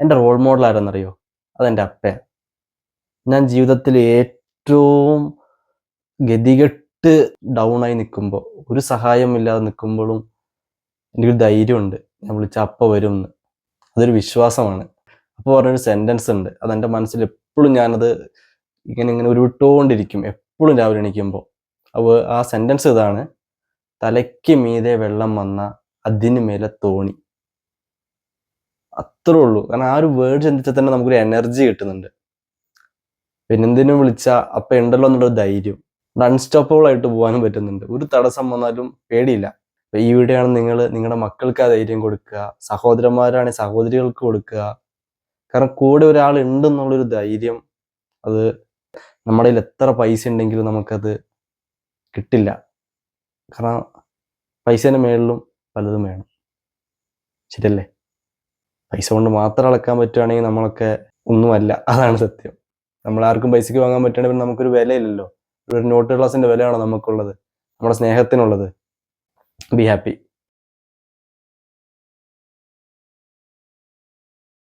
എൻ്റെ role model ആരെന്നറിയോ? അതെൻ്റെ അപ്പയാണ്. ഞാൻ ജീവിതത്തിൽ ഏറ്റവും ഗതികെട്ട് ഡൗണായി നിൽക്കുമ്പോൾ, ഒരു സഹായമില്ലാതെ നിൽക്കുമ്പോഴും എനിക്കൊരു ധൈര്യമുണ്ട്. ഞാൻ വിളിച്ചാൽ അപ്പ വരുമെന്ന്. അതൊരു വിശ്വാസമാണ്. അപ്പോൾ പറഞ്ഞൊരു സെൻറ്റൻസ് ഉണ്ട്. അതെൻ്റെ മനസ്സിൽ എപ്പോഴും ഞാനത് ഇങ്ങനെ ഉരുവിട്ടുകൊണ്ടിരിക്കും. എപ്പോഴും രാവിലെ എണീക്കുമ്പോൾ. അപ്പോൾ ആ സെൻറ്റൻസ് ഇതാണ്: തലയ്ക്ക് മീതെ വെള്ളം വന്ന അതിന് മേലെ തോണി. അത്രേ ഉള്ളൂ. കാരണം ആ ഒരു വേർഡ് ചിന്തിച്ചാൽ തന്നെ നമുക്കൊരു എനർജി കിട്ടുന്നുണ്ട്. പിന്നെന്തിനും വിളിച്ചാൽ അപ്പം ഉണ്ടല്ലോ എന്നുള്ളൊരു ധൈര്യം. അൺസ്റ്റോപ്പബിൾ ആയിട്ട് പോകാനും പറ്റുന്നുണ്ട്. ഒരു തടസ്സം വന്നാലും പേടിയില്ല. ഈ വീഡിയോ ആണ് നിങ്ങളുടെ മക്കൾക്ക് ആ ധൈര്യം കൊടുക്കുക. സഹോദരന്മാരാണെങ്കിൽ സഹോദരികൾക്ക് കൊടുക്കുക. കാരണം കൂടെ ഒരാൾ ഉണ്ടെന്നുള്ളൊരു ധൈര്യം, അത് നമ്മുടെ കയ്യിൽ എത്ര പൈസ ഉണ്ടെങ്കിലും നമുക്കത് കിട്ടില്ല. കാരണം പൈസേൻ്റെ മേളിലും പലതും വേണം. ശരിയല്ലേ? പൈസ കൊണ്ട് മാത്രം അളക്കാൻ പറ്റുകയാണെങ്കിൽ നമ്മളൊക്കെ ഒന്നുമല്ല. അതാണ് സത്യം. നമ്മളാർക്കും പൈസയ്ക്ക് വാങ്ങാൻ പറ്റുകയാണെങ്കിൽ പിന്നെ നമുക്കൊരു വിലയില്ലല്ലോ. ഒരു നോട്ട് ഗ്ലാസിൻ്റെ വിലയാണോ നമുക്കുള്ളത്? നമ്മുടെ സ്നേഹത്തിനുള്ളത്? Be happy.